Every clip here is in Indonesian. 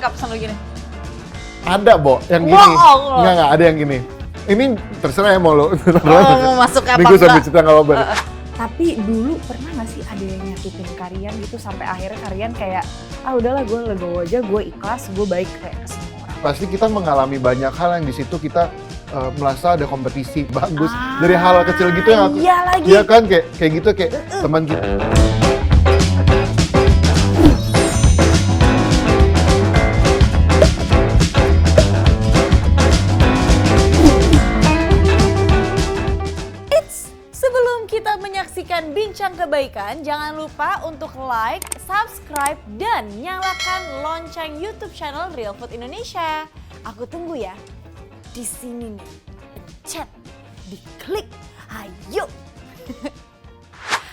Kak pesan lu gini? Ada, Bo, yang gini. Wow. Enggak, ada yang gini. Ini terserah ya mau lo. Mau masuk apa Ini gue sambil enggak? cerita nggak apa-apa. Tapi dulu pernah gak sih ada yang nyakitin Karian gitu sampai akhirnya Karian kayak udahlah gue legowo aja, gue ikhlas, gue baik kayak ke semua orang. Pasti kita mengalami banyak hal yang di situ kita merasa ada kompetisi bagus dari hal kecil gitu yang Iya lagi. Iya kan kayak gitu kayak teman kita. Sebelum kita menyaksikan Bincang Kebaikan, jangan lupa untuk like, subscribe, dan nyalakan lonceng YouTube channel Real Food Indonesia. Aku tunggu ya. Di sini nih, pencet, diklik, ayo.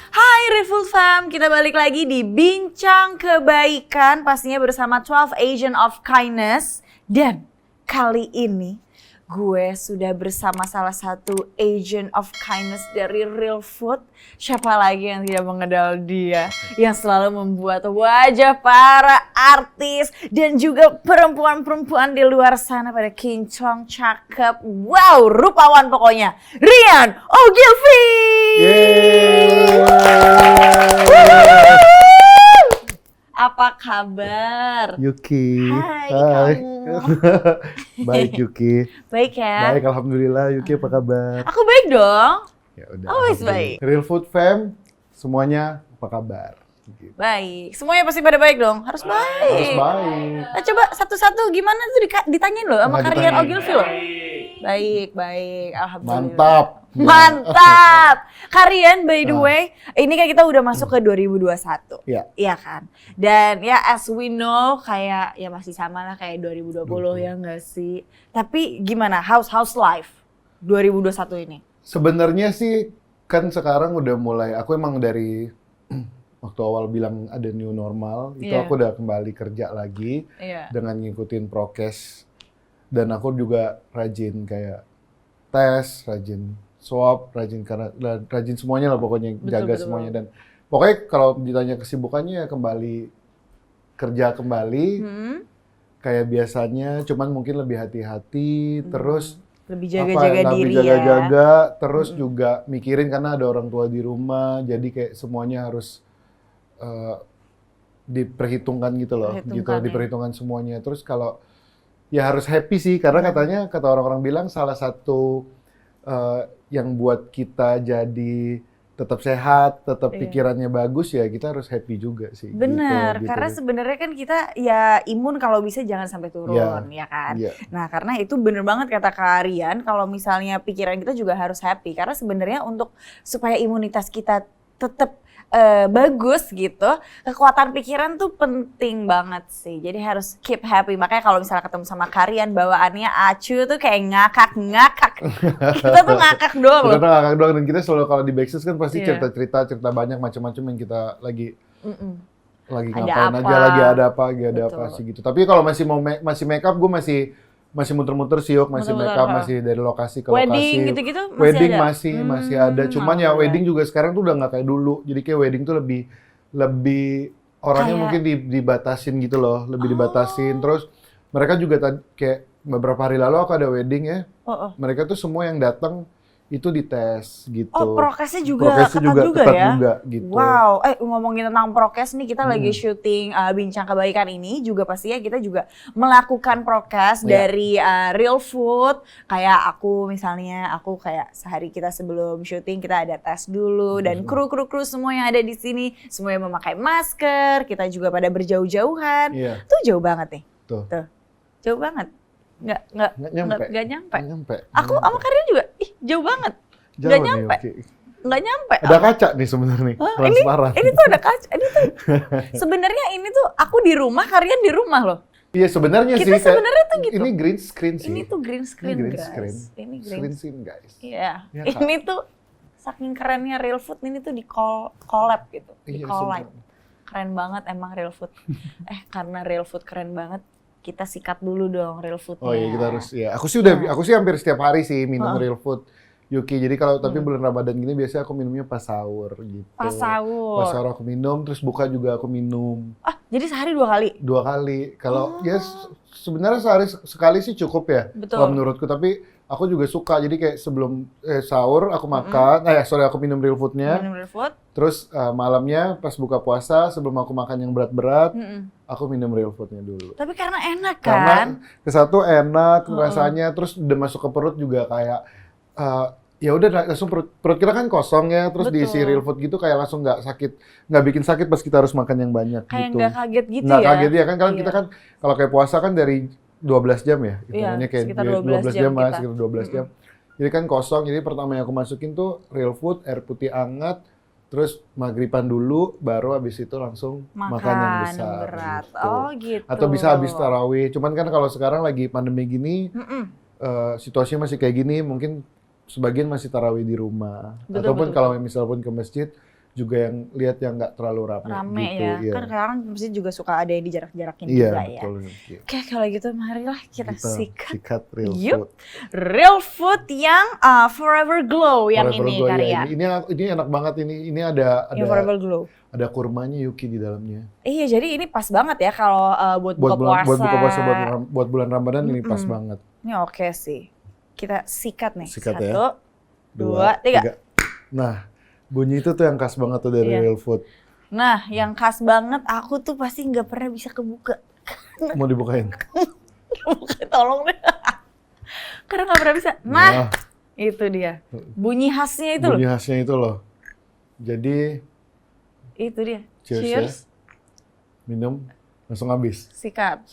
Hai Real Food Fam, kita balik lagi di Bincang Kebaikan, pastinya bersama 12 Agent of Kindness. Dan kali ini gue sudah bersama salah satu agent of kindness dari Real Food. Siapa lagi yang tidak mengenal dia, yang selalu membuat wajah para artis dan juga perempuan-perempuan di luar sana pada kinclong, cakep, wow, rupawan pokoknya. Rian Ogilvy. Apa kabar? Yuki. Hai kamu. Baik Yuki. Baik ya? Baik, alhamdulillah. Yuki apa kabar? Aku baik dong. Ya udah. Always alhamdulillah. baik. Real Food Fam, semuanya apa kabar? Gitu. Baik. Semuanya pasti pada baik dong? Harus baik. Harus baik. Nah, coba satu-satu gimana tuh ditanyain loh sama Nggak Karian ditanyain. Ogilvy loh. Baik, baik. Alhamdulillah. Mantap. Mantap. Karian by the way, ini kan kita udah masuk ke 2021. Iya. Iya kan? Dan ya as we know kayak ya masih sama lah kayak 2020 ya enggak sih? Tapi gimana house life 2021 ini? Sebenarnya sih kan sekarang udah mulai, aku emang dari waktu awal bilang ada new normal, itu Iya. aku udah kembali kerja lagi Iya. dengan ngikutin prokes. Dan aku juga rajin kayak tes, rajin swab, rajin semuanya lah pokoknya, Betul, jaga betul. semuanya. Dan pokoknya kalau ditanya kesibukannya ya kembali kerja kembali kayak biasanya, cuman mungkin lebih hati-hati, terus Lebih apa jaga-jaga lebih diri jaga-jaga, ya. terus juga mikirin karena ada orang tua di rumah, jadi kayak semuanya harus diperhitungkan gitu loh, gitu, Diperhitungkan ya. diperhitungkan semuanya. Terus kalau ya harus happy sih, karena katanya kata orang-orang bilang salah satu yang buat kita jadi tetap sehat, tetap Iya. pikirannya bagus ya kita harus happy juga sih. Bener, gitu. karena sebenarnya kan kita ya imun kalau bisa jangan sampai turun, ya kan? Iya. Nah karena itu bener banget kata Kak Rian, kalau misalnya pikiran kita juga harus happy. Karena sebenarnya untuk supaya imunitas kita tetap bagus gitu, kekuatan pikiran tuh penting banget sih. Jadi harus keep happy. Makanya kalau misalnya ketemu sama Kak Rian, bawaannya acu tuh kayak ngakak-ngakak. Kita tuh ngakak doang loh. Kita ngakak doang, dan kita selalu kalau di backstage kan pasti Iya. cerita banyak macam-macam yang kita lagi Ada ngapain apa. aja, lagi ada apa Betul. sih gitu. Tapi kalau masih mau masih make up, gue masih muter-muter sih, Yok. Masih make up, Muter-muter, masih dari lokasi ke Wedding lokasi. gitu-gitu masih Wedding ada? masih ada. Cuman ya alhamdulillah. wedding juga sekarang tuh udah nggak kayak dulu. Jadi kayak wedding tuh lebih orangnya Kayak- mungkin dibatasin gitu loh, lebih dibatasin. Terus mereka juga kayak beberapa hari lalu aku ada wedding ya. Oh. Mereka tuh semua yang datang itu dites gitu. Oh, prokesnya juga Prokesnya ketat juga ketat ya? juga gitu. Wow, ngomongin tentang prokes nih, kita lagi syuting Bincang Kebaikan ini juga pastinya kita juga melakukan prokes Iya. dari Real Food. Kayak aku misalnya, aku kayak sehari kita sebelum syuting kita ada tes dulu dan kru semua yang ada di sini semuanya memakai masker, kita juga pada berjauh-jauhan. Iya. Tuh jauh banget nih. Tuh. Jauh banget. Nggak Nggak nyampe. Nggak nyampe. Nggak nyampe. Aku sama Karin juga, jauh banget. Jauh Nggak nih, nyampe. Oki. Nggak nyampe. Ada kaca nih sebenarnya nih, Hah, transparan. Ini tuh ada kaca. Ini tuh sebenarnya ini tuh aku di rumah, Karian di rumah loh. Iya sebenarnya sih. Kita kayak- sebenarnya tuh gitu. Ini green screen sih. Ini tuh green screen, green guys. screen. Ini green. Green screen guys. Iya. Iya, Kak. Ini tuh saking kerennya Real Food ini tuh di collab gitu, di Iya, collab. sebenarnya. Keren banget emang Real Food. Karena Real Food keren banget, kita sikat dulu dong Real Foodnya. Oh iya kita harus ya. Aku sih hampir setiap hari sih minum real food. Yuki. Jadi kalau tapi bulan Ramadan gini biasanya aku minumnya pas sahur gitu. Pas sahur. Pas sahur aku minum, terus buka juga aku minum. Ah, jadi sehari 2 kali? 2 kali. Kalau ya sebenarnya sehari sekali sih cukup ya. Betul. Kalau menurutku, tapi aku juga suka. Jadi kayak sebelum sahur aku makan, aku minum real food-nya. Minum real food. Terus malamnya pas buka puasa sebelum aku makan yang berat-berat, aku minum real food-nya dulu. Tapi karena enak kan? Karena kesatu enak rasanya, terus udah masuk ke perut juga kayak ya udah langsung perut kita kan kosong ya, terus diisi real food gitu kayak langsung nggak bikin sakit pas kita harus makan yang banyak kayak gitu. nggak kaget gitu nggak ya? kaget ya kan, kalau kita kan kalau kayak puasa kan dari 12 jam ya, hitungannya kayak sekitar 12 jam kita. sekitar 12 jam. Jadi kan kosong, jadi pertama yang aku masukin tuh real food, air putih hangat, terus maghriban dulu, baru habis itu langsung makan yang besar. Berat. Gitu. Oh gitu. Atau bisa habis tarawih. Cuman kan kalau sekarang lagi pandemi gini, situasinya masih kayak gini, mungkin sebagian masih tarawih di rumah. Ataupun kalau misal pun ke masjid, juga yang lihat yang nggak terlalu rame gitu, ya. Iya. Kan sekarang masjid juga suka ada yang dijarak-jarakin Iya, juga ya. betul. Oke, kalau gitu marilah kita sikat real Yup. food. Real food yang Forever Glow yang Forever ini Glow, kalian. Ya. Ini enak banget ini. Ini ada Yang Forever Glow. Ada kurmanya Yuki di dalamnya. Iya, jadi ini pas banget ya kalau buat buka puasa. Buat buka puasa buat bulan Ramadan ini pas banget. Ini oke sih. Kita sikat nih. Sikat 1, ya. 2, 3. Nah, bunyi itu tuh yang khas banget tuh dari real food. Nah, yang khas banget aku tuh pasti nggak pernah bisa kebuka. Mau dibukain? Tolong deh. Karena nggak pernah bisa. Nah, itu dia. Bunyi khasnya itu loh. Bunyi khasnya itu loh. Jadi itu dia. Cheers. Ya. Minum, langsung habis. Sikat.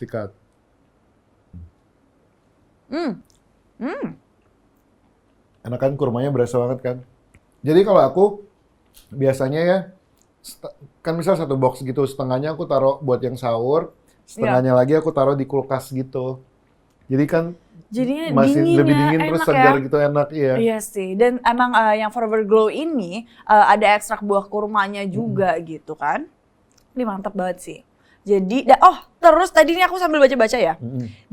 Enak kan, kurmanya berasa banget kan. Jadi kalau aku biasanya ya, kan misal satu box gitu, setengahnya aku taruh buat yang sahur, setengahnya lagi aku taruh di kulkas gitu. Jadi kan jadinya masih dingin lebih ya, dingin terus enak segar ya. gitu, enak ya. Iya sih, dan emang yang Forever Glow ini ada ekstrak buah kurmanya juga gitu kan. Ini mantap banget sih. Jadi, terus tadi ini aku sambil baca-baca ya,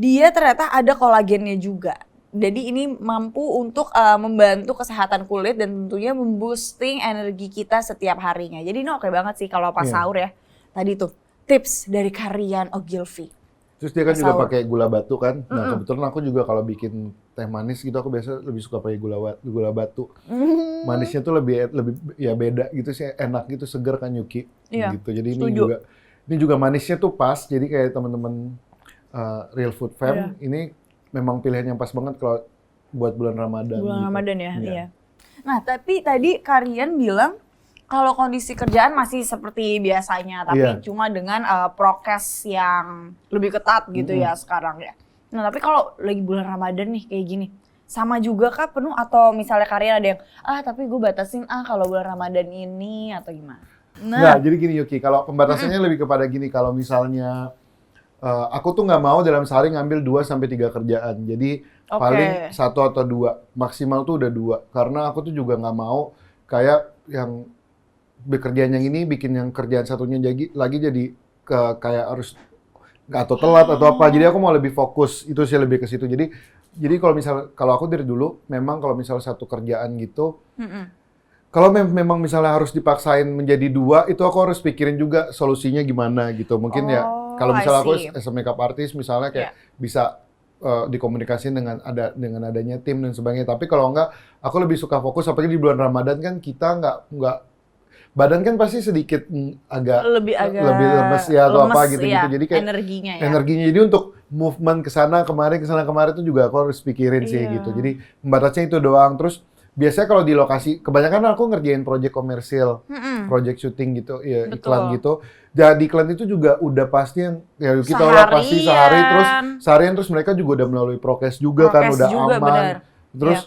dia ternyata ada kolagennya juga. Jadi ini mampu untuk membantu kesehatan kulit dan tentunya memboosting energi kita setiap harinya. Jadi ini oke banget sih kalau pas sahur ya. Tadi tuh tips dari Karian Ogilvy. Terus dia kan juga pakai gula batu kan. Nah kebetulan aku juga kalau bikin teh manis gitu aku biasa lebih suka pakai gula batu. Manisnya tuh lebih ya beda gitu sih, enak gitu, seger kan Yuki. Iya, gitu. Jadi setuju. ini juga manisnya tuh pas. Jadi kayak teman-teman Real Food Fam ini memang pilihan yang pas banget kalau buat bulan Ramadan. Bulan Ramadan ya, iya. Nah, tapi tadi Karian bilang kalau kondisi kerjaan masih seperti biasanya, tapi cuma dengan prokes yang lebih ketat gitu ya sekarang ya. Nah, tapi kalau lagi bulan Ramadan nih kayak gini, sama juga kah penuh atau misalnya Karian ada yang, tapi gue batasin kalau bulan Ramadan ini atau gimana? Nah, jadi gini Yuki, kalau pembatasannya lebih kepada gini, kalau misalnya aku tuh nggak mau dalam sehari ngambil 2-3 kerjaan. Jadi paling 1 atau 2, maksimal tuh udah 2. Karena aku tuh juga nggak mau kayak yang bekerjaan yang ini bikin yang kerjaan satunya lagi jadi kayak harus nggak atau telat atau apa. Jadi aku mau lebih fokus, itu sih lebih ke situ. Jadi kalau aku dari dulu memang kalau misal satu kerjaan gitu, kalau memang misalnya harus dipaksain menjadi 2, itu aku harus pikirin juga solusinya gimana gitu. Mungkin ya kalau misalnya aku as a makeup artist misalnya kayak bisa dikomunikasiin dengan adanya tim dan sebagainya. Tapi kalau enggak, aku lebih suka fokus. Apalagi di bulan Ramadan kan kita nggak badan kan pasti sedikit lebih lemes ya atau apa gitu. Jadi kayak energinya. Jadi untuk movement kesana kemari itu juga aku harus pikirin sih gitu. Jadi membatasnya itu doang. Terus biasanya kalau di lokasi, kebanyakan aku ngerjain project komersil, project syuting gitu, ya iklan gitu. Jadi iklan itu juga udah pasti yang ya kita lah pasti seharian terus mereka juga udah melalui prokes juga kan, udah juga, aman. Bener. Terus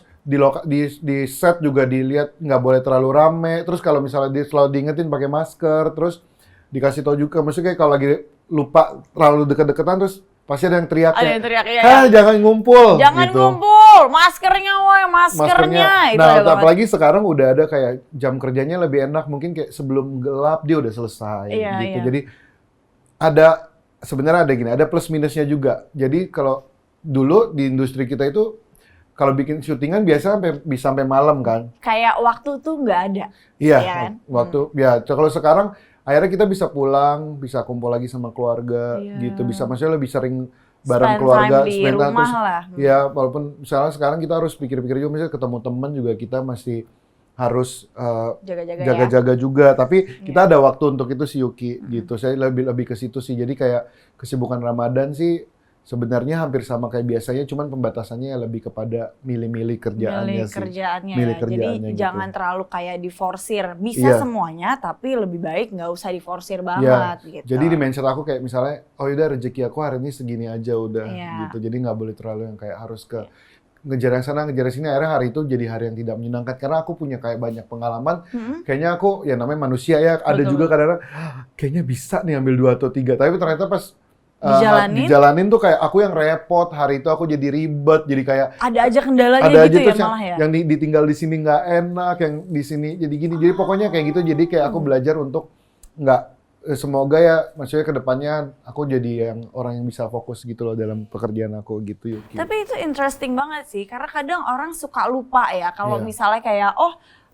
di set juga dilihat nggak boleh terlalu rame. Terus kalau misalnya selalu diingetin pakai masker, terus dikasih tahu juga, maksudnya kayak kalau lagi lupa terlalu deket-deketan terus pasti ada yang teriak. Ada yang teriak, jangan ngumpul. Jangan gitu. Ngumpul, maskernya. Itu nah, apalagi sekarang udah ada kayak jam kerjanya lebih enak, mungkin kayak sebelum gelap dia udah selesai gitu. Jadi sebenarnya ada plus minusnya juga. Jadi kalau dulu di industri kita itu kalau bikin syutingan biasa bisa sampai malam kan. Kayak waktu tuh nggak ada. Iya, ya kan? waktu ya kalau sekarang akhirnya kita bisa pulang, bisa kumpul lagi sama keluarga gitu, bisa maksudnya lebih sering bareng Spend keluarga, time di spend time rumah terus, lah. ya walaupun misalnya sekarang kita harus pikir-pikir juga, misalnya ketemu teman juga kita masih harus Jaga-jaga ya. jaga-jaga juga, tapi kita ada waktu untuk itu sih Yuki gitu. Saya lebih ke situ sih. Jadi kayak kesibukan Ramadan sih sebenarnya hampir sama kayak biasanya, cuman pembatasannya lebih kepada milih-milih kerjaannya sih. Milih kerjaannya Jadi gitu. jangan terlalu kayak diforsir. Bisa Iya. semuanya, tapi lebih baik nggak usah diforsir Iya. banget gitu. Jadi di mindset aku kayak misalnya, oh udah rezeki aku hari ini segini aja udah Iya. gitu. Jadi nggak boleh terlalu yang kayak harus ke ngejar yang sana, ngejar yang sini. Akhirnya hari itu jadi hari yang tidak menyenangkan karena aku punya kayak banyak pengalaman. Kayaknya aku ya namanya manusia ya. Ada Betul. juga kadang-kadang kayaknya bisa nih ambil 2 atau 3. Tapi ternyata pas Dijalanin tuh kayak aku yang repot. Hari itu aku jadi ribet, jadi kayak ada aja kendalanya ada aja gitu ya terus malah ya. yang ditinggal di sini nggak enak, yang di sini jadi gini. Jadi pokoknya kayak gitu. Jadi kayak aku belajar untuk nggak, semoga ya maksudnya kedepannya aku jadi yang orang yang bisa fokus gitu loh dalam pekerjaan aku gitu Yuki. Tapi itu interesting banget sih, karena kadang orang suka lupa ya kalau Iya. misalnya kayak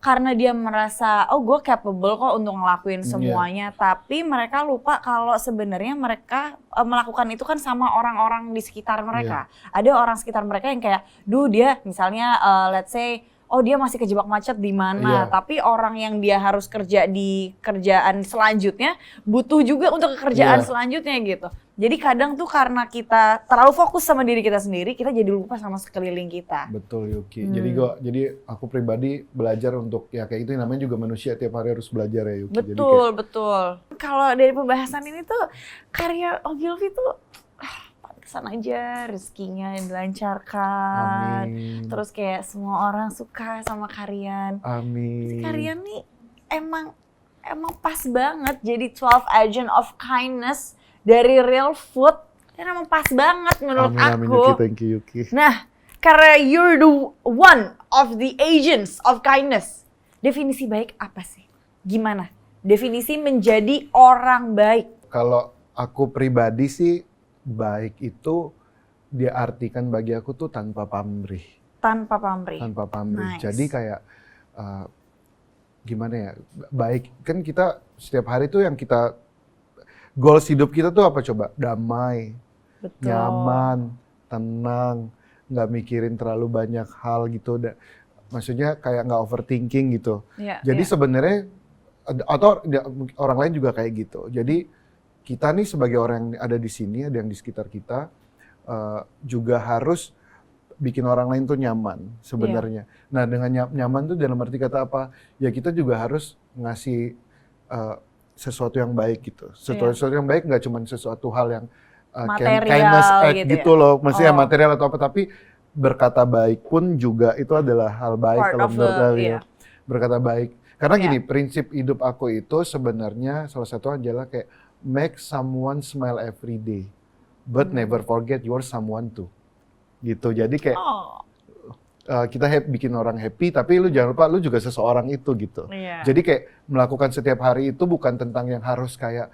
karena dia merasa gue capable kok untuk ngelakuin semuanya, tapi mereka lupa kalau sebenarnya mereka melakukan itu kan sama orang-orang di sekitar mereka. Ada orang sekitar mereka yang kayak, dia misalnya let's say dia masih kejebak macet di mana, tapi orang yang dia harus kerja di kerjaan selanjutnya butuh juga untuk kerjaan selanjutnya gitu. Jadi kadang tuh karena kita terlalu fokus sama diri kita sendiri, kita jadi lupa sama sekeliling kita. Betul Yuki. Jadi aku pribadi belajar untuk ya kayak itu, namanya juga manusia, tiap hari harus belajar ya Yuki. Jadi kayak, Betul. Kalau dari pembahasan ini tuh karya Ogilvy tuh pantesan aja rezekinya dilancarkan. amin. Terus kayak semua orang suka sama Karian. Amin. Karian nih emang pas banget jadi 12 Agent of Kindness dari Real Food. Dan emang pas banget menurut Amin aku. Yuki, thank you Yuki. Nah, karena you're the one of the agents of kindness. Definisi baik apa sih? Gimana? Definisi menjadi orang baik. Kalau aku pribadi sih, baik itu diartikan bagi aku tuh tanpa pamrih. Tanpa pamrih. Tanpa pamrih. Nice. Jadi kayak gimana ya? Baik kan kita setiap hari tuh yang kita goals hidup kita tuh apa coba? Damai, Betul. nyaman, tenang, nggak mikirin terlalu banyak hal gitu. Maksudnya kayak nggak overthinking gitu. Jadi sebenarnya atau orang lain juga kayak gitu. Jadi kita nih sebagai orang yang ada di sini, ada yang di sekitar kita, juga harus bikin orang lain tuh nyaman sebenarnya. Nah dengan nyaman tuh dalam arti kata apa? Ya kita juga harus ngasih sesuatu yang baik gitu. Sesuatu yang baik nggak cuma sesuatu hal yang material kindness act gitu loh. Maksudnya Oh. material atau apa, tapi berkata baik pun juga itu adalah hal baik Part kalau of menurut the- aku ya. Berkata baik. Karena Iya. gini, prinsip hidup aku itu sebenarnya salah satu adalah kayak make someone smile every day, but never forget you're someone too. Gitu. Jadi kayak Oh. kita bikin orang happy, tapi lu jangan lupa lu juga seseorang itu gitu. Iya. Jadi kayak melakukan setiap hari itu bukan tentang yang harus kayak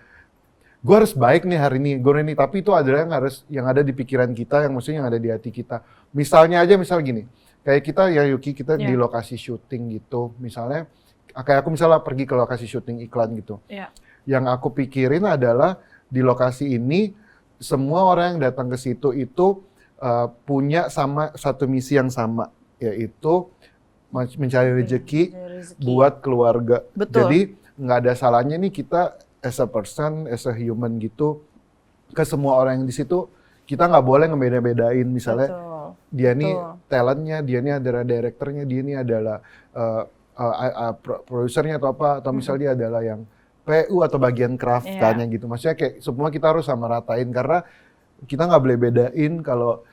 gue harus baik nih hari ini, tapi itu adalah yang ada di pikiran kita, yang maksudnya yang ada di hati kita. Misalnya aja, misal gini, kayak kita ya Yuki, kita di lokasi syuting gitu, misalnya kayak aku misalnya pergi ke lokasi syuting iklan gitu. Iya. Yang aku pikirin adalah di lokasi ini semua orang yang datang ke situ itu punya sama satu misi yang sama, yaitu mencari rezeki buat keluarga. Betul. Jadi nggak ada salahnya nih kita as a person, as a human gitu, ke semua orang yang di situ kita nggak boleh ngebeda-bedain. Misalnya dia nih talentnya, dia nih adalah direkturnya, dia nih adalah produsernya atau apa, atau misalnya dia adalah yang PU atau bagian craft kan yang gitu. Maksudnya kayak semua kita harus sama ratain, karena kita nggak boleh bedain kalau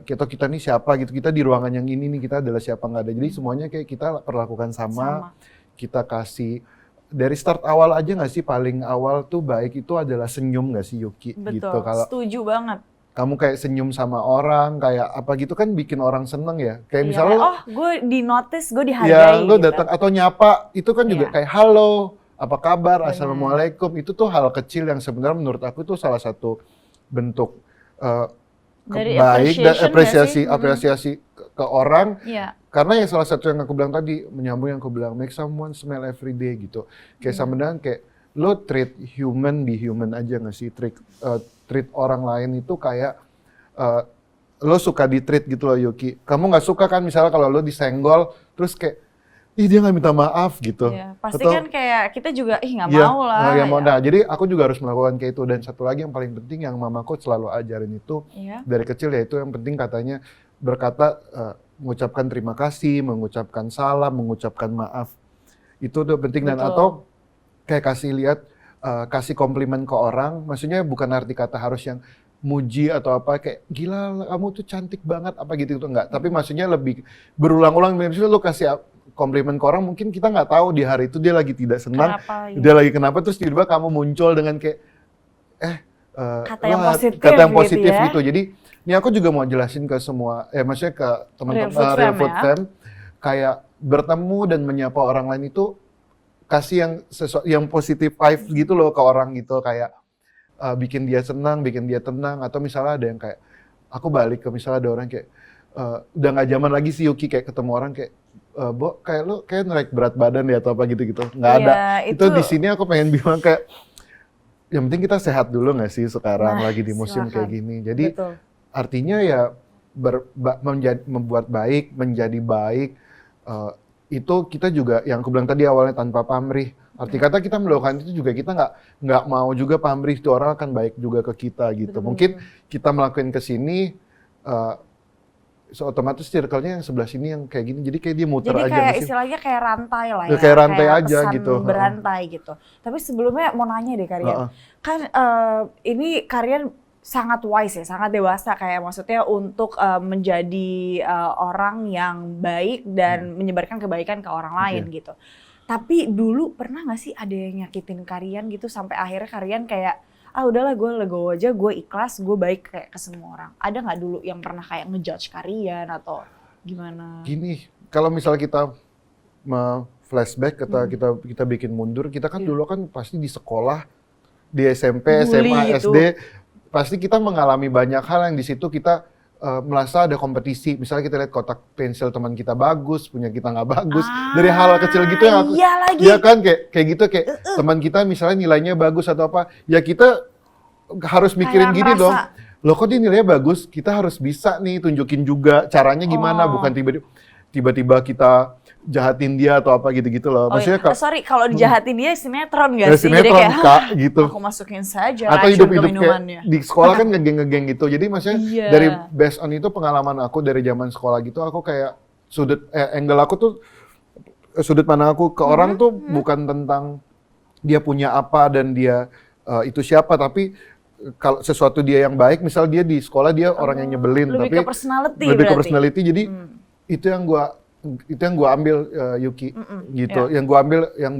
kita nih siapa gitu. Kita di ruangan yang ini nih kita adalah siapa, nggak ada. Jadi semuanya kayak kita perlakukan sama. Kita kasih dari start awal aja nggak sih, paling awal tuh baik itu adalah senyum nggak sih Yuki? Betul, gitu. Kalau setuju banget. kamu kayak senyum sama orang, kayak apa gitu kan bikin orang seneng ya. Kayak misalnya gue di notice, gue dihargai. ya lo gitu. datang atau nyapa, itu kan juga kayak halo, apa kabar, assalamualaikum. Itu tuh hal kecil yang sebenarnya menurut aku tuh salah satu bentuk Dari baik dan appreciation apresiasi ke orang. Iya. Karena yang salah satu yang aku bilang tadi, menyambung yang aku bilang, make someone smile every day gitu. Kayak sama dengan kayak, lo treat human be human aja nggak sih? Treat orang lain itu kayak, lo suka di-treat gitu loh Yuki. Kamu nggak suka kan misalnya kalau lo disenggol, terus kayak, ih dia nggak minta maaf gitu. Iya, pasti Atau, kan kayak kita juga, ih nggak iya, mau lah. ya mau. Ya. Nah, jadi aku juga harus melakukan kayak itu. Dan satu lagi yang paling penting yang mamaku selalu ajarin itu, Iya. dari kecil yaitu yang penting katanya berkata, mengucapkan terima kasih, mengucapkan salam, mengucapkan maaf. Itu udah penting. Dan Betul. atau kayak kasih lihat, kasih komplimen ke orang, maksudnya bukan arti kata harus yang muji atau apa, kayak gila kamu tuh cantik banget, apa gitu, enggak. Tapi maksudnya lebih berulang-ulang, misalnya lu kasih komplimen ke orang, mungkin kita nggak tahu di hari itu dia lagi tidak senang, Kenapa, dia lagi kenapa, terus tiba-tiba kamu muncul dengan kayak, Kata yang positif kata yang positif gitu ya. gitu. Jadi ini aku juga mau jelasin ke semua, maksudnya ke teman-teman Real Food ya. Fam, kayak bertemu dan menyapa orang lain itu kasih yang yang positif vibes gitu loh ke orang gitu, kayak bikin dia senang, bikin dia tenang. Atau misalnya ada yang kayak aku balik ke misalnya ada orang kayak udah nggak zaman lagi sih Yuki, kayak ketemu orang kayak Bo, kayak lu kayak naik berat badan ya atau apa gitu-gitu. Nggak ada. Itu di sini aku pengen bilang kayak yang penting kita sehat dulu nggak sih sekarang lagi di musim kayak gini. Jadi Betul. artinya ya membuat baik, menjadi baik, itu kita juga yang aku bilang tadi awalnya tanpa pamrih. Arti kata kita melakukan itu juga kita nggak mau juga pamrih itu orang akan baik juga ke kita gitu. Betul, mungkin kita melakukan ke sini, otomatis circle-nya yang sebelah sini yang kayak gini. Jadi kayak dia muter Jadi aja. kayak istilahnya kayak rantai lah ya. Kayak rantai aja pesan gitu. Berantai gitu. Tapi sebelumnya mau nanya deh Karian. Kan ini Karian sangat wise ya, sangat dewasa kayak maksudnya untuk menjadi orang yang baik dan menyebarkan kebaikan ke orang lain gitu. Tapi dulu pernah nggak sih ada yang nyakitin Karian gitu sampai akhirnya Karian kayak udahlah gue legowo aja, gue ikhlas, gue baik kayak ke semua orang. Ada nggak dulu yang pernah kayak ngejudge Karian atau gimana? Gini, kalau misalnya kita flashback, kita bikin mundur, kita kan dulu kan pasti di sekolah, di SMP, SMA, SD, pasti kita mengalami banyak hal yang di situ kita merasa ada kompetisi. Misalnya kita lihat kotak pensil teman kita bagus, punya kita nggak bagus. Dari hal kecil gitu yang aku, ya kan kayak gitu kayak teman kita misalnya nilainya bagus atau apa, ya kita harus mikirin gini dong. Loh kok dia nilainya bagus, kita harus bisa nih tunjukin juga caranya gimana, bukan tiba-tiba kita jahatin dia atau apa gitu-gitu loh. Maksudnya kalau dijahatin dia sinetron nggak sih? Sinetron, jadi kayak gitu. Aku masukin saja atau hidup-hidup minumannya. Di sekolah kan ngegeng-ngegeng gitu. Jadi maksudnya dari based on itu pengalaman aku dari zaman sekolah gitu, aku kayak angle aku tuh sudut pandang aku ke orang tuh bukan tentang dia punya apa dan dia itu siapa, tapi kalau sesuatu dia yang baik, misal dia di sekolah dia orang yang nyebelin, lebih tapi lebih ke personality. Jadi itu yang gua ambil Yuki gitu. Yang gua ambil yang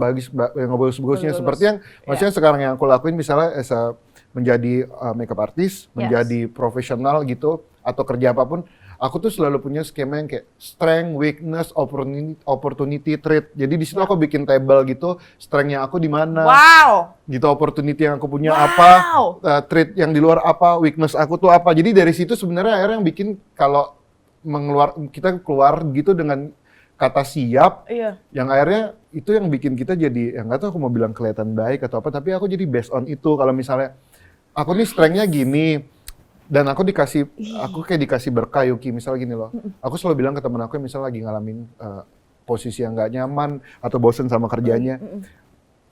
bagus-bagusnya seperti yang maksudnya sekarang yang aku lakuin misalnya menjadi makeup artist, menjadi profesional gitu atau kerja apapun, aku tuh selalu punya skema yang kayak strength, weakness, opportunity, threat. Jadi di situ aku bikin table gitu, strength-nya aku di mana. Gitu, opportunity yang aku punya apa, threat yang di luar apa, weakness aku tuh apa. Jadi dari situ sebenarnya akhirnya yang bikin kalau kita keluar gitu dengan kata siap, yang akhirnya itu yang bikin kita jadi, yang nggak tahu aku mau bilang kelihatan baik atau apa, tapi aku jadi based on itu. Kalau misalnya aku nih strength-nya gini, dan aku kayak dikasih berkah Yuki, misalnya gini loh, aku selalu bilang ke temen aku yang misalnya lagi ngalamin posisi yang nggak nyaman atau bosen sama kerjanya.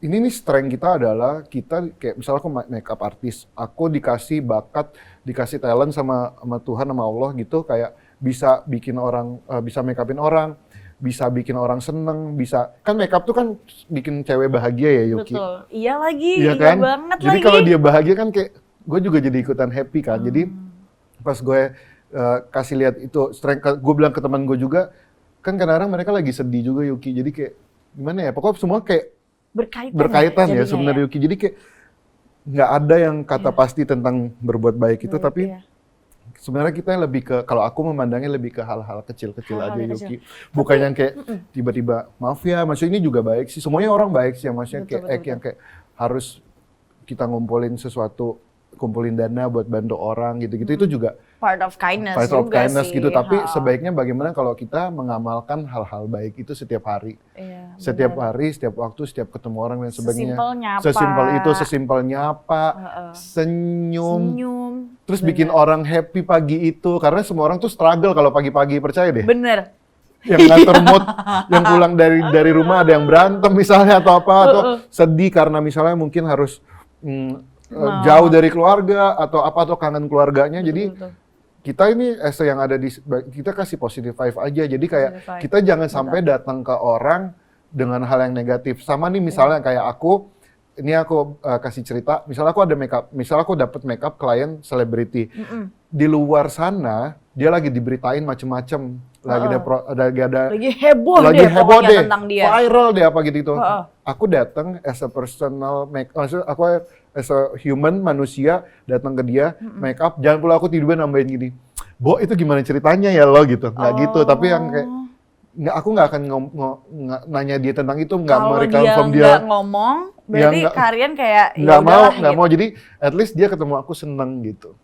Ini nih strength kita adalah kita kayak misalnya aku makeup artist, aku dikasih bakat, dikasih talent sama Tuhan, sama Allah gitu, kayak bisa bikin orang, bisa make upin orang, bisa bikin orang seneng, bisa kan makeup tuh kan bikin cewek bahagia ya Yuki. Betul, iya lagi, iya kan? banget jadi kalau dia bahagia kan kayak gue juga jadi ikutan happy kan. Jadi pas gue kasih lihat itu strength, gue bilang ke teman gue juga, kan kadang-kadang mereka lagi sedih juga Yuki, jadi kayak gimana ya, pokoknya semua kayak berkaitan ya sebenarnya Yuki. Jadi kayak nggak ada yang kata pasti tentang berbuat baik itu, tapi sebenarnya kita lebih ke, kalau aku memandangnya lebih ke hal-hal kecil-kecil aja Yuki. Bukan yang kayak tiba-tiba, maaf ya, maksudnya ini juga baik sih. Semuanya orang baik sih, maksudnya kayak yang kayak harus kita ngumpulin sesuatu kumpulin dana buat bantu orang gitu-gitu itu juga Part of kindness part of juga kindness sih. gitu. Tapi sebaiknya bagaimana kalau kita mengamalkan hal-hal baik itu setiap hari. Iya, Setiap hari, setiap waktu, setiap ketemu orang dan sebagainya. Sesimpel nyapa. Sesimpel itu, sesimpel nyapa, senyum. Terus bikin orang happy pagi itu. Karena semua orang tuh struggle kalau pagi-pagi, percaya deh. Bener. Yang ngatur mood, yang pulang dari rumah ada yang berantem misalnya atau apa, atau sedih karena misalnya mungkin harus jauh dari keluarga atau apa, atau kangen keluarganya. Jadi kita ini yang ada di kita kasih positive vibe aja. Jadi kayak kita jangan sampai datang ke orang dengan hal yang negatif. Sama nih misalnya kayak aku kasih cerita, misalnya aku ada makeup, misalnya aku dapat makeup klien selebriti. Di luar sana dia lagi diberitain macem-macem, lagi heboh deh tentang dia. Viral deh apa gitu. Aku datang as a personal maksudnya aku as a human manusia datang ke dia makeup, jangan pula aku tiba-tiba nambahin gini, Bo itu gimana ceritanya ya lo gitu, nggak gitu. Tapi yang kayak aku nggak akan nanya dia tentang itu, nggak memberikan from dia. Kalau dia nggak ngomong, berarti kalian kayak nggak mau. Jadi at least dia ketemu aku seneng gitu.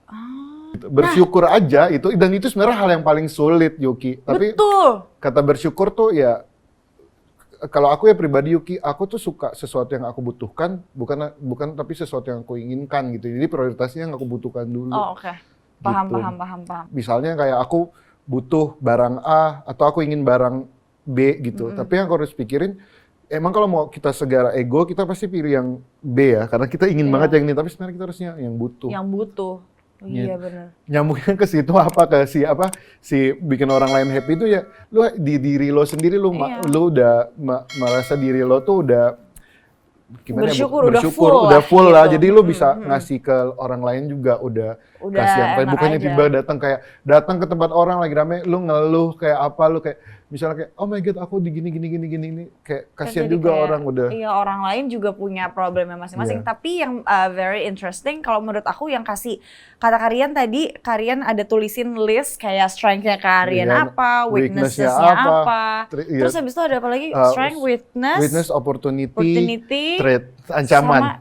Bersyukur aja itu, dan itu sebenarnya hal yang paling sulit Yuki. Tapi kata bersyukur tuh ya, kalau aku ya pribadi Yuki, aku tuh suka sesuatu yang aku butuhkan, bukan tapi sesuatu yang aku inginkan gitu. Jadi prioritasnya yang aku butuhkan dulu. Oh oke. Paham. Misalnya kayak aku butuh barang A atau aku ingin barang B gitu. Tapi yang aku harus pikirin, emang kalau mau kita segera ego, kita pasti pilih yang B ya, karena kita ingin banget yang ini. Tapi sebenarnya kita harusnya yang butuh. Iya benar. Nyambungnya ke situ si bikin orang lain happy itu ya, lu di diri lo sendiri lu udah merasa diri lo tuh udah gimana bersyukur udah full lah. gitu. Jadi lu bisa ngasih ke orang lain juga udah kasihan. Kayak bukannya tiba datang ke tempat orang lagi rame, lu ngeluh kayak apa, lu kayak misalnya kayak oh my god aku di gini kayak kasihan juga kayak, orang udah. Iya, orang lain juga punya problemnya masing-masing. Tapi yang very interesting kalau menurut aku yang kasih kata Karian ada tulisin list kayak strength-nya Karian apa, weakness-nya apa. Terus habis itu ada apa lagi? Strength, weakness, opportunity, threat, ancaman.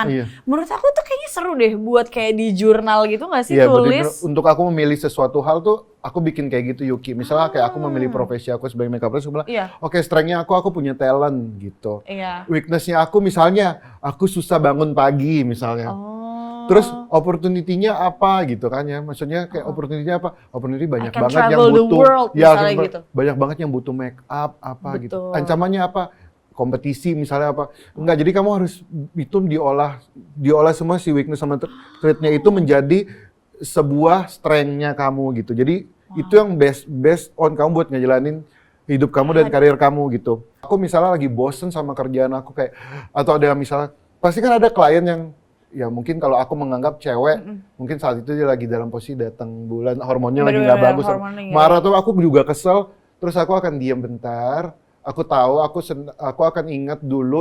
Iya. Menurut aku tuh kayaknya seru deh buat kayak di jurnal gitu nggak sih tulis? Untuk aku memilih sesuatu hal tuh aku bikin kayak gitu Yuki. Misalnya kayak aku memilih profesi aku sebagai makeup artist, aku bilang, oke, strength-nya aku punya talent gitu. Weakness-nya aku misalnya aku susah bangun pagi misalnya. Terus opportunity-nya apa gitu kan ya? Maksudnya kayak opportunity-nya apa? Opportunity banyak banget yang butuh. Gitu. Banyak banget yang butuh make up apa gitu. Ancamannya apa? Kompetisi misalnya apa. Enggak, jadi kamu harus itu diolah semua si weakness sama threat-nya itu menjadi sebuah strength-nya kamu gitu. Jadi itu yang best on kamu buat ngejalanin hidup kamu dan karir kamu gitu. Aku misalnya lagi bosen sama kerjaan aku kayak, atau ada misalnya, pasti kan ada klien yang ya mungkin kalau aku menganggap cewek, mungkin saat itu dia lagi dalam posisi datang bulan, hormonnya lagi nggak bagus. Marah tuh aku juga kesel, terus aku akan diam bentar. Aku tahu, aku akan ingat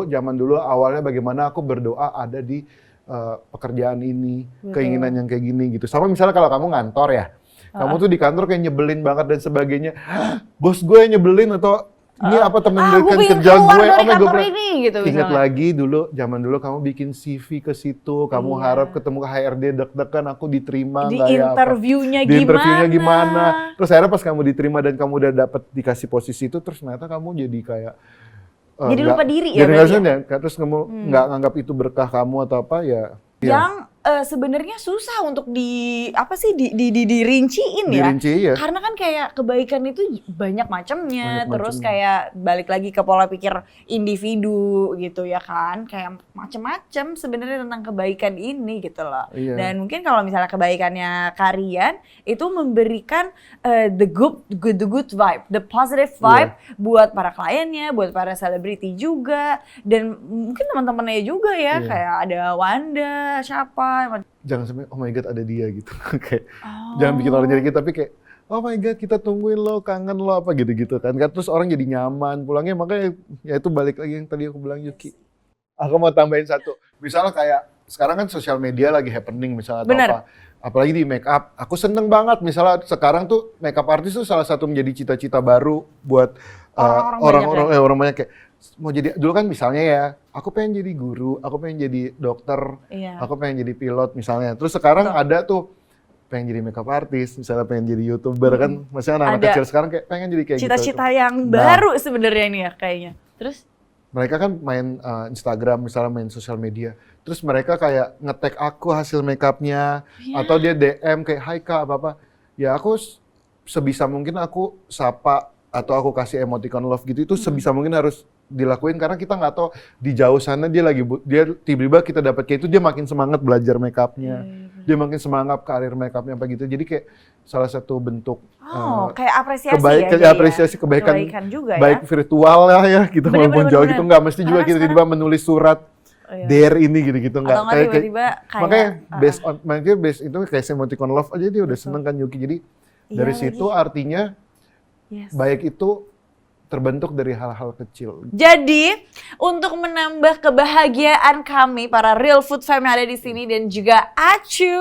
zaman dulu awalnya bagaimana aku berdoa ada di pekerjaan ini, keinginan yang kayak gini gitu. Sama misalnya kalau kamu ngantor ya, kamu tuh di kantor kayak nyebelin banget dan sebagainya. Bos gue yang nyebelin atau ini apa temen kerja gue, gitu, ingat lagi dulu, zaman dulu kamu bikin CV ke situ, kamu harap ketemu ke HRD deg-degan aku diterima nggak ya? Di interviewnya gimana? Terus akhirnya pas kamu diterima dan kamu udah dikasih posisi itu, terus ternyata kamu jadi kayak jadi lupa diri ya? Terus kamu nggak nganggap itu berkah kamu atau apa ya? Yang sebenarnya susah untuk dirinciin ya. Iya. Karena kan kayak kebaikan itu banyak macamnya, terus kayak balik lagi ke pola pikir individu gitu ya kan. Kayak macam-macam sebenarnya tentang kebaikan ini gitu loh. Iya. Dan mungkin kalau misalnya kebaikannya Karian itu memberikan the good vibe, the positive vibe buat para kliennya, buat para selebriti juga, dan mungkin teman-temannya juga ya, kayak ada Wanda, siapa. Jangan sampai oh my god ada dia gitu. Kayak jangan bikin orang jadi gitu, tapi kayak oh my god kita tungguin lo, kangen lo apa gitu-gitu kan. Terus orang jadi nyaman pulangnya, makanya ya itu balik lagi yang tadi aku bilang Yuki. Aku mau tambahin satu. Misalnya kayak sekarang kan sosial media lagi happening misalnya atau apa. Apalagi di make up. Aku seneng banget misalnya sekarang tuh make up artist tuh salah satu menjadi cita-cita baru buat orang banyak kayak mau jadi, dulu kan misalnya ya, aku pengen jadi guru, aku pengen jadi dokter, aku pengen jadi pilot misalnya. Terus sekarang ada tuh, pengen jadi makeup artist, misalnya pengen jadi YouTuber kan, maksudnya anak-anak kecil sekarang kayak pengen jadi kayak cita-cita yang baru sebenarnya ini ya kayaknya. Terus? Mereka kan main Instagram, misalnya main sosial media, terus mereka kayak nge-tag aku hasil makeupnya, atau dia DM kayak, hai kak, apa-apa. Ya aku sebisa mungkin aku sapa, atau aku kasih emoticon love gitu, itu sebisa mungkin harus dilakuin karena kita nggak tahu di jauh sana dia tiba-tiba kita dapat kayak itu, dia makin semangat belajar makeupnya, dia makin semangat karir makeupnya apa gitu. Jadi kayak salah satu bentuk kayak apresiasi apresiasi kebaikan juga baik virtual lah ya kita maupun jauh gitu, nggak mesti juga kita tiba-tiba menulis surat dare ini gitu-gitu nggak kayak makanya based itu kayak emoticon love aja dia udah seneng kan Yuki. Jadi dari situ artinya baik itu terbentuk dari hal-hal kecil. Jadi, untuk menambah kebahagiaan kami para Real Food Fam yang ada di sini dan juga Acu,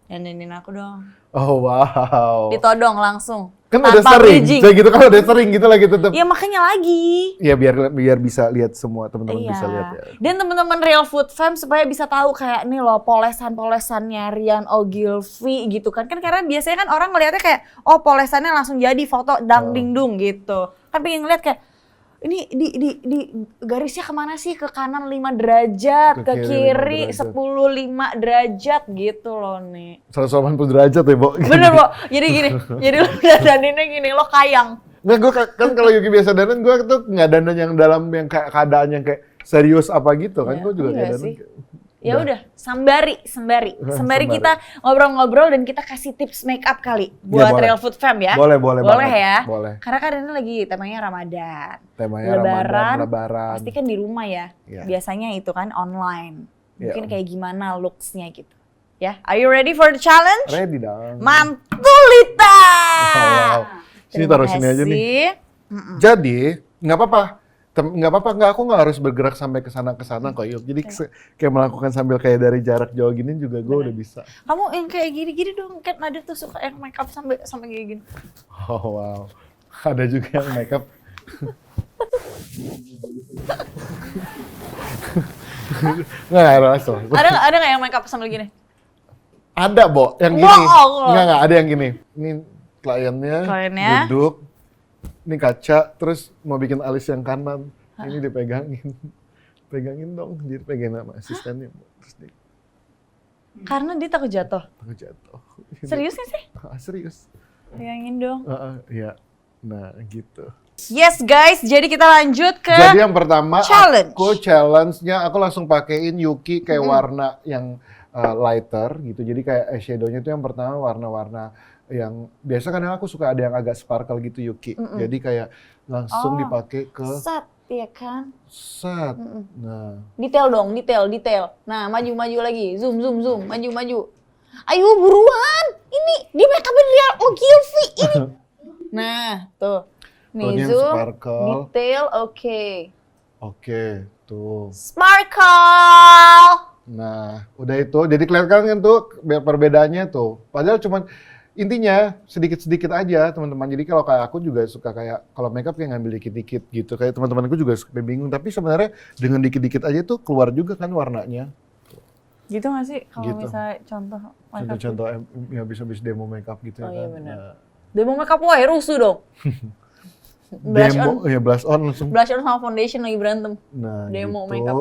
dandanin aku dong. Oh wow. Ditodong langsung. Kan udah sering, kayak gitu kan udah sering gitu lagi tetap. Ya makanya lagi. Ya biar bisa lihat semua teman-teman bisa lihat ya. Dan teman-teman Real Food Fam supaya bisa tahu kayak nih loh polesannya Rian Ogilvy gitu kan. Kan karena biasanya kan orang ngeliatnya kayak oh polesannya langsung jadi foto dang ding dung gitu. Kan pengen ngeliat kayak ini di garisnya kemana sih? Ke kanan 5 derajat, ke kiri 10 5 derajat gitu loh nih. 180 derajat ya, Bo. Bener, Bo. Jadi gini, jadi lo dandaninnya gini, lo kayang. Nggak, gue kan kalau Yuki biasa dandan, gue tuh nggak dandan yang dalam yang kayak keadaan yang kayak serius apa gitu kan. Gue juga kayak dandan. Ya udah, sembari kita ngobrol-ngobrol dan kita kasih tips make up kali buat Real Food Fam ya. Boleh ya. Boleh. Karena kan ini lagi temanya Ramadan. Temanya Lebaran. Pasti kan di rumah ya. Biasanya itu kan online. Mungkin kayak gimana looks-nya gitu. Ya, are you ready for the challenge? Ready dong. Mantulita. Wow. Sini taruh sini aja nih. Jadi nggak apa-apa. Aku nggak harus bergerak sampai ke sana kok yuk. Jadi kayak melakukan sambil kayak dari jarak jauh gini juga gue udah bisa. Kamu yang kayak gini-gini dong, kan ada tuh suka yang make up sampai kayak gini. Oh wow, ada juga yang make up. Nggak langsung. Ada nggak yang make up sambil gini? Ada, Bo, yang gini. Nggak, ada yang gini. Ini kliennya duduk. Ini kaca, terus mau bikin alis yang kanan, ini dipegangin. Pegangin dong, jadi pegangin sama asistennya. Terus karena dia takut jatuh? Takut jatuh. Serius gak sih? Serius. Pegangin dong. Iya, nah gitu. Yes guys, jadi kita lanjut ke jadi yang pertama, challenge-nya aku langsung pakein Yuki kayak warna yang lighter gitu. Jadi kayak eyeshadow-nya itu yang pertama warna-warna yang biasa kan aku suka ada yang agak sparkle gitu Yuki. Jadi kayak langsung dipakai ke set ya kan? Set. Nah, detail dong, detail. Nah, maju lagi. Zoom, maju. Ayo buruan. Ini di make up Rian Ogilvy ini. Nah, tuh. Nih zoom, sparkle. Detail, Oke, tuh. Sparkle. Nah, udah itu. Jadi kelihatan kan tuh perbedaannya tuh. Padahal cuman intinya sedikit-sedikit aja teman-teman. Jadi kalau kayak aku juga suka kayak kalau makeup kayak ngambil dikit-dikit gitu. Kayak teman-temanku juga suka bingung. Tapi sebenarnya dengan dikit-dikit aja tuh keluar juga kan warnanya. Gitu nggak sih kalau misalnya contoh makeup? Contoh ya bisa demo makeup gitu. Oh iya benar. Nah. Demo makeup wah rusuh dong. Blush on langsung. Blush on sama foundation lagi berantem. Nah, demo gitu. makeup.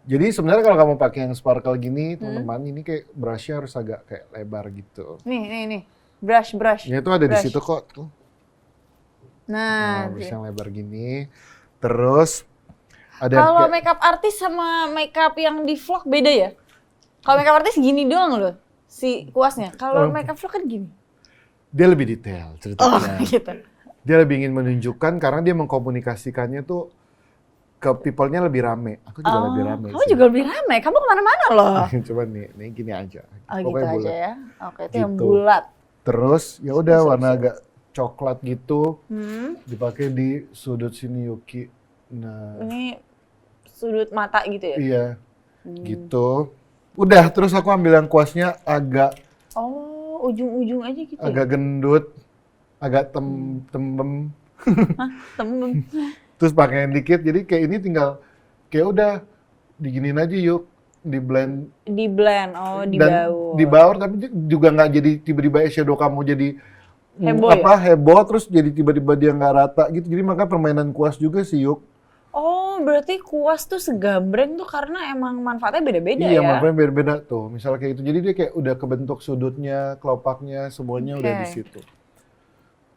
Jadi sebenarnya kalau kamu pakai yang sparkle gini, teman-teman ini kayak brushnya harus agak kayak lebar gitu. Nih. Brush. Ya itu ada di situ kok. Tuh. Nah, brush yang lebar gini. Terus ada kalau makeup artis sama makeup yang di vlog beda ya? Kalau makeup artis gini doang loh si kuasnya. Kalau makeup vlog kan gini. Dia lebih detail ceritanya. Oh, gitu. Dia lebih ingin menunjukkan karena dia mengkomunikasikannya tuh ke people-nya lebih rame. Aku juga lebih rame. Kamu juga lebih rame. Kamu kemana-mana loh. Coba nih gini aja. Pokoknya gitu aja ya. Oke, itu yang bulat. Terus ya udah warna agak coklat gitu. Dipakai di sudut sini Yuki. Nah. Ini sudut mata gitu ya? Iya. Gitu. Udah, terus aku ambil yang kuasnya agak ujung-ujung aja gitu. Agak gendut, agak tembem. Hah, tembem. Terus pakaian dikit, jadi kayak ini tinggal kayak udah diginin aja yuk, di blend. Di blend, oh di Dan baur. di baur, tapi juga nggak jadi tiba-tiba eyeshadow kamu jadi Heboh heboh, terus jadi tiba-tiba dia nggak rata gitu. Jadi makanya permainan kuas juga sih yuk. Oh, berarti kuas tuh segambreng tuh karena emang manfaatnya beda-beda Iya, ya? makanya beda-beda tuh. Misalnya kayak gitu, jadi dia kayak udah kebentuk sudutnya, kelopaknya, semuanya udah di situ.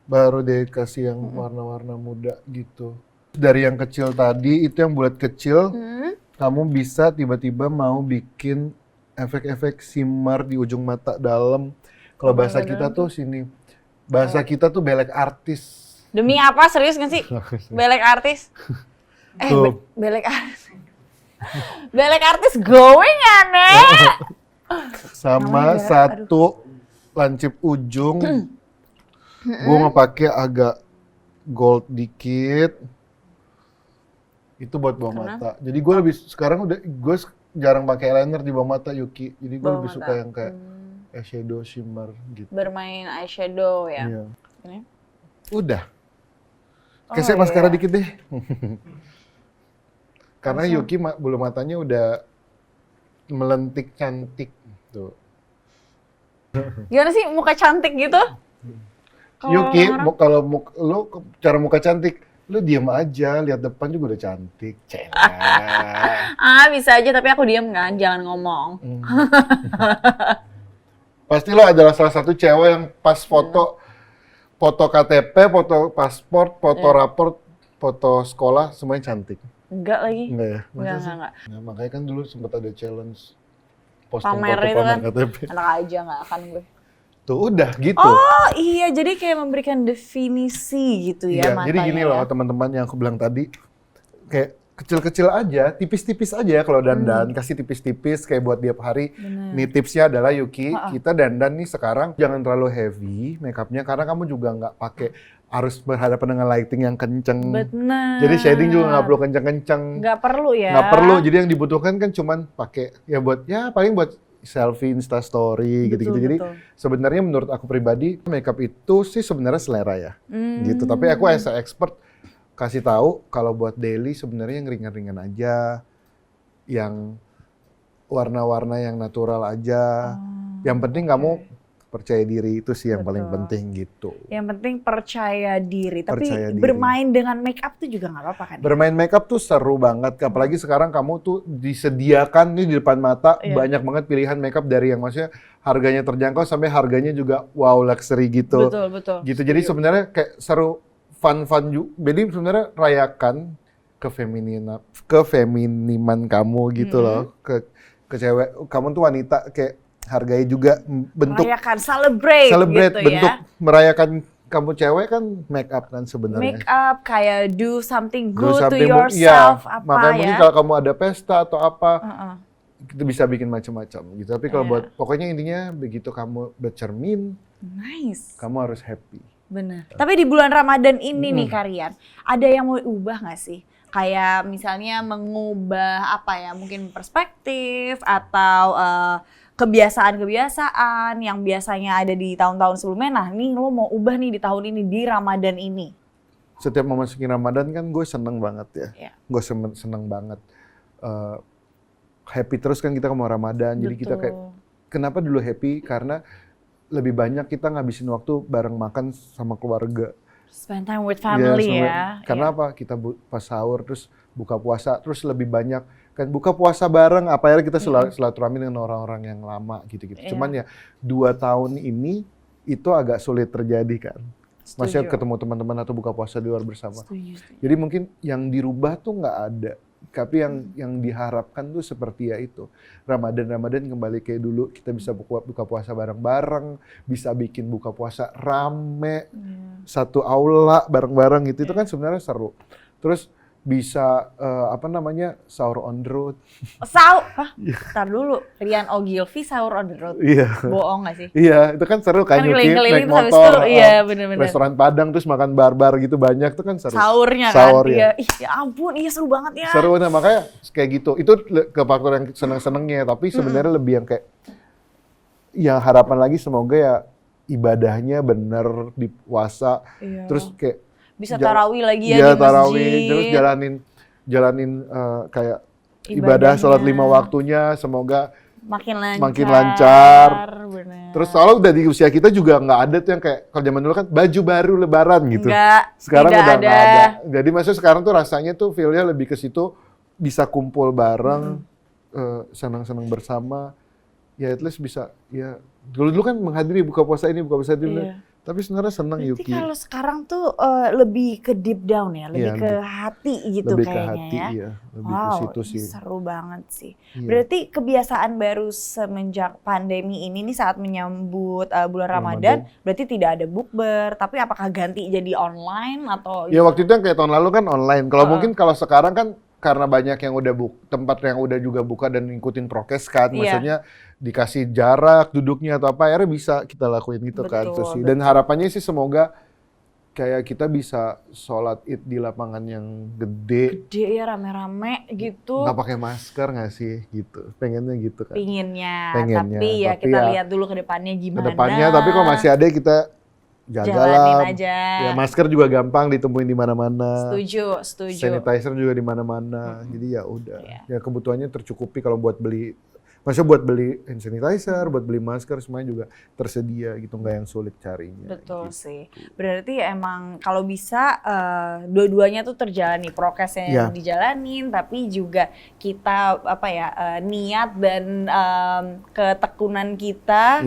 Baru deh kasih yang warna-warna muda gitu. Dari yang kecil tadi, itu yang bulat kecil, kamu bisa tiba-tiba mau bikin efek-efek shimmer di ujung mata dalam. Kalau bahasa kita tuh sini, bahasa kita tuh belek artis. Demi apa? Serius nggak sih? Belek artis? Belek artis. Belek artis going ya, Nek? Sama satu lancip ujung, gue mau pakai agak gold dikit. Itu buat bawah mata. Jadi gue lebih sekarang gue jarang pakai eyeliner di bawah mata Yuki. Jadi gue lebih suka yang kayak eyeshadow shimmer gitu. Bermain eyeshadow ya. Iya. Ini? Udah. Kasih maskara dikit deh. Karena Yuki bulu matanya udah melentik cantik tuh. Gimana sih muka cantik gitu? Yuki, kalau lu cara muka cantik, lu diem aja, lihat depan juga udah cantik. Bisa aja, tapi aku diem kan, jangan ngomong. Pasti lo adalah salah satu cewek yang pas foto KTP, foto paspor, foto raport, foto sekolah, semuanya cantik. Enggak lagi. Enggak ya? Enggak. Nah, makanya kan dulu sempat ada challenge posting Pamer foto itu pamer kan. KTP. Anak aja nggak akan gue. Tuh udah gitu. Oh iya, jadi kayak memberikan definisi gitu ya matanya. Jadi gini loh teman-teman yang aku bilang tadi, kayak kecil-kecil aja, tipis-tipis aja kalau dandan, kasih tipis-tipis kayak buat tiap hari. Nih tipsnya adalah Yuki, kita dandan nih sekarang jangan terlalu heavy makeupnya karena kamu juga nggak pakai harus berhadapan dengan lighting yang kenceng. Benar. Jadi shading juga nggak perlu kenceng-kenceng. Nggak perlu ya. Nggak perlu, jadi yang dibutuhkan kan cuman pakai paling buat selfie, Insta story gitu-gitu. Jadi sebenarnya menurut aku pribadi makeup itu sih sebenarnya selera ya. Gitu. Tapi aku as a expert kasih tahu kalau buat daily sebenarnya yang ringan-ringan aja. Yang warna-warna yang natural aja. Yang penting kamu percaya diri, itu sih yang paling penting gitu. Yang penting percaya diri. Tapi Percaya diri. bermain dengan make up tuh juga nggak apa-apa kan? Bermain makeup tuh seru banget, apalagi sekarang kamu tuh disediakan nih di depan mata banyak banget pilihan makeup dari yang maksudnya harganya terjangkau sampai harganya juga wow luxury gitu. Betul. Gitu. Jadi sebenarnya kayak seru, fun juga. Jadi sebenarnya rayakan kefeminiman kamu gitu loh. Ke cewek, kamu tuh wanita kayak hargai juga bentuk rayakan, celebrate gitu bentuk ya. merayakan kamu cewek kan make up kan sebenarnya. Make up kayak do something good to yourself apa makanya ya. mungkin kalau kamu ada pesta atau apa itu bisa bikin macam-macam gitu. Tapi kalau buat pokoknya intinya begitu kamu bercermin, kamu harus happy. Benar. Tapi di bulan Ramadan ini nih Karian, ada yang mau ubah nggak sih? Kayak misalnya mengubah apa ya, mungkin perspektif atau kebiasaan-kebiasaan yang biasanya ada di tahun-tahun sebelumnya. Nah, nih lo mau ubah nih di tahun ini, di Ramadan ini. Setiap memasuki Ramadan kan gue seneng banget ya. Gue seneng banget. Happy terus kan kita mau Ramadan. Jadi kita kayak, kenapa dulu happy? Karena lebih banyak kita ngabisin waktu bareng makan sama keluarga. Spend time with family Karena apa? Kita pas sahur, terus buka puasa, terus lebih banyak kan buka puasa bareng, apa ya kita silaturahmi dengan orang-orang yang lama gitu-gitu. Cuman ya 2 tahun ini itu agak sulit terjadi kan. Maksudnya ketemu teman-teman atau buka puasa di luar bersama. Jadi mungkin yang dirubah tuh nggak ada. Tapi yang diharapkan tuh seperti ya itu. Ramadan kembali kayak dulu, kita bisa buka puasa bareng-bareng, bisa bikin buka puasa rame, satu aula bareng-bareng gitu. Itu kan sebenarnya seru. Terus bisa sahur on the road. Ntar dulu, Rian Ogilvy sahur on the road. Bohong nggak sih? Iya, itu kan seru kan, Yuki naik motor, restoran Padang terus makan barbar gitu banyak, itu kan seru. Sahurnya kan, ya ampun, seru banget ya. Seru, nah makanya kayak gitu, itu ke faktor yang seneng-senengnya, tapi sebenarnya lebih yang kayak, yang harapan lagi semoga ya ibadahnya bener di puasa, terus kayak bisa tarawih lagi ya iya, di masjid. tarawih, terus jalanin kayak ibadah sholat 5 waktunya, semoga makin lancar. Bener. Terus soalnya udah di usia kita juga nggak ada tuh yang kayak kalau zaman dulu kan baju baru lebaran gitu. Sekarang udah nggak ada. Jadi maksudnya sekarang tuh rasanya tuh feel-nya lebih ke situ, bisa kumpul bareng, senang-senang bersama. Ya at least bisa, ya dulu kan menghadiri buka puasa ini, buka puasa itu. Tapi sebenarnya senang Yuki. Kalau sekarang tuh lebih ke deep down ya, lebih ke hati gitu lebih kayaknya ke hati, ya. Iya, lebih ke situ sih. Seru banget sih. Berarti kebiasaan baru semenjak pandemi ini nih saat menyambut bulan Ramadan, berarti tidak ada bukber, tapi apakah ganti jadi online atau? Ya waktu itu yang kayak tahun lalu kan online. Kalau mungkin kalau sekarang kan karena banyak yang udah tempat yang udah juga buka dan ngikutin prokes kan, maksudnya dikasih jarak duduknya atau apa, akhirnya bisa kita lakuin gitu kan. Terus sih. Dan harapannya sih semoga kayak kita bisa sholat Id di lapangan yang gede ya, rame-rame gitu. Nggak pakai masker nggak sih gitu, pengennya gitu kan. Pengennya. Tapi ya kita lihat dulu ke depannya gimana. Ke depannya, tapi kalau masih ada kita jalanin aja. Ya masker juga gampang ditemuin di mana-mana. Setuju. Sanitizer juga di mana-mana. Jadi ya udah. Ya kebutuhannya tercukupi kalau buat beli. Maksudnya buat beli hand sanitizer, buat beli masker semuanya juga tersedia gitu, nggak yang sulit carinya. Betul gitu. sih. Berarti emang kalau bisa dua-duanya tuh terjalani, prokesnya dijalanin, tapi juga kita niat dan ketekunan kita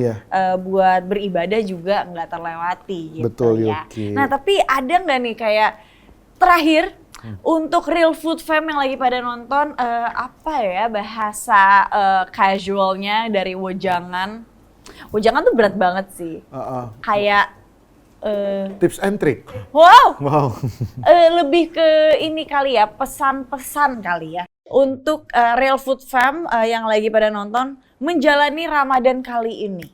buat beribadah juga nggak terlewati gitu. Betul, ya. Yuki. Nah tapi ada nggak nih kayak terakhir untuk Real Food Fam yang lagi pada nonton, bahasa casualnya dari Wojangan. Wojangan tuh berat banget sih. Kayak tips and trick. Wow. Lebih ke ini kali ya, pesan-pesan kali ya. Untuk Real Food Fam yang lagi pada nonton menjalani Ramadan kali ini.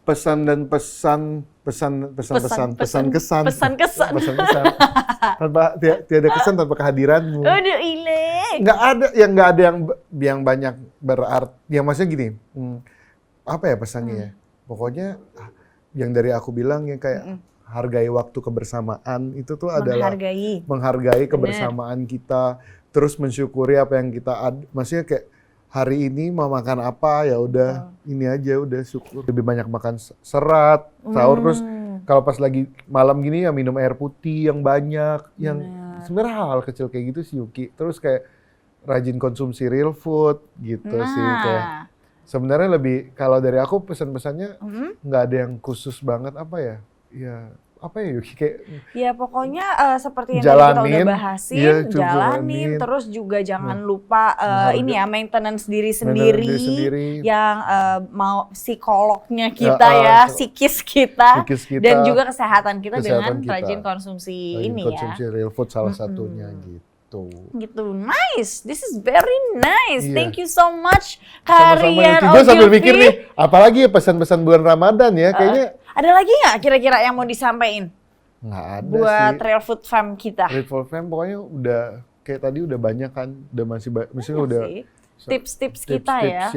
Pesan kesan. Tanpa tiada kesan tanpa kehadiranmu. Aduh, ile. Nggak ada yang banyak berarti. Yang maksudnya gini, apa ya pesannya ya? Pokoknya yang dari aku bilang yang kayak hargai waktu kebersamaan itu tuh adalah menghargai kebersamaan kita, terus mensyukuri apa yang kita ada. Maksudnya kayak hari ini mau makan apa ya udah ini aja, udah syukur. Lebih banyak makan serat, sahur, terus kalau pas lagi malam gini ya minum air putih yang banyak, yang sebenarnya hal-hal kecil kayak gitu sih Yuki. Terus kayak rajin konsumsi real food gitu sih kayak. Sebenarnya lebih kalau dari aku pesan-pesannya nggak ada yang khusus banget Yuki kayak. Ya pokoknya seperti yang kita udah bahasin, jalanin terus juga jangan lupa maintenance diri sendiri yang mau psikolognya kita psikis kita dan juga kesehatan kita dengan rajin konsumsi konsumsi real food salah satunya gitu. Nice, this is very nice. Thank you so much Karian. Gue sambil mikir nih, apalagi ya pesan-pesan bulan Ramadan ya kayaknya. Ada lagi nggak kira-kira yang mau disampaikan? Nggak ada buat sih. Real Food Fam kita. Real Food Fam pokoknya udah kayak tadi udah banyak kan, udah maksudnya udah tips kita ya.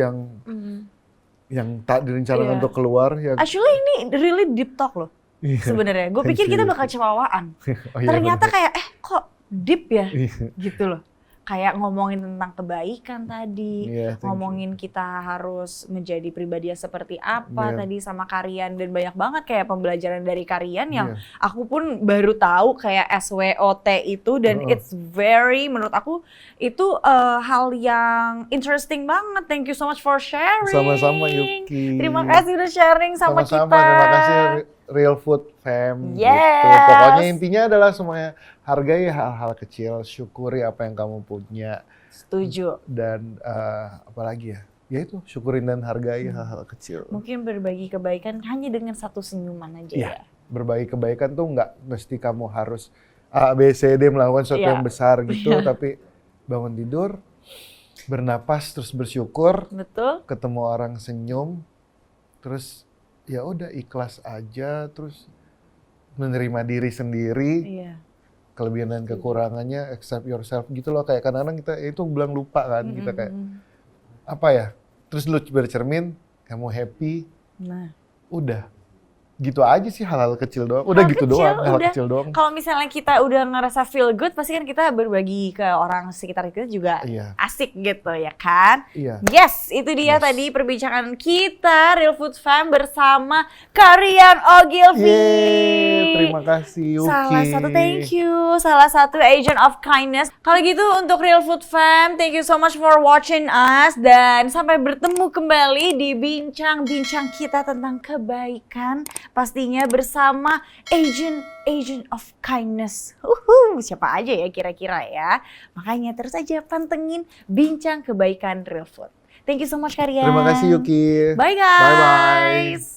Yang tak direncanakan untuk keluar. Actually ini really deep talk loh. Sebenarnya, gue pikir kita bakal cewawaan. Ternyata kayak kok deep ya, gitu loh. Kayak ngomongin tentang kebaikan tadi, ngomongin kita harus menjadi pribadi yang seperti apa tadi sama Karian, dan banyak banget kayak pembelajaran dari Karian yang aku pun baru tahu kayak SWOT itu, dan it's very, menurut aku itu hal yang interesting banget. Thank you so much for sharing. Sama-sama Yuki. Terima kasih udah sharing sama kita. Terima kasih Real Food Fam. Gitu. Pokoknya intinya adalah semuanya hargai hal-hal kecil, syukuri apa yang kamu punya. Setuju. Dan apalagi ya itu syukurin dan hargai hal-hal kecil. Mungkin berbagi kebaikan hanya dengan satu senyuman aja ya. Berbagi kebaikan tuh nggak mesti kamu harus A, B, C, D melakukan sesuatu yang besar gitu, tapi bangun tidur, bernapas, terus bersyukur. Betul. Ketemu orang senyum, terus ya udah ikhlas aja, terus menerima diri sendiri, kelebihan dan kekurangannya, accept yourself gitu loh. Kayak kadang-kadang kita itu bilang lupa kan, kita kayak apa ya, terus lu bercermin, kamu happy, udah gitu aja sih, hal-hal kecil doang. Udah Hal gitu kecil, doang, hal udah. kecil doang. Kalau misalnya kita udah ngerasa feel good, pasti kan kita berbagi ke orang sekitar kita juga Iya. asik gitu ya kan? Iya. Yes, itu dia Yes. tadi perbincangan kita Real Food Fam bersama Karian Ogilvy. Yeay, terima kasih Yuki. Salah satu thank you, salah satu agent of kindness. Kalau gitu untuk Real Food Fam, thank you so much for watching us dan sampai bertemu kembali di bincang-bincang kita tentang kebaikan, pastinya bersama agent of kindness. Siapa aja ya kira-kira ya. Makanya terus aja pantengin bincang kebaikan Real Food. Thank you so much Karian. Terima kasih Yuki. Bye guys. Bye-bye.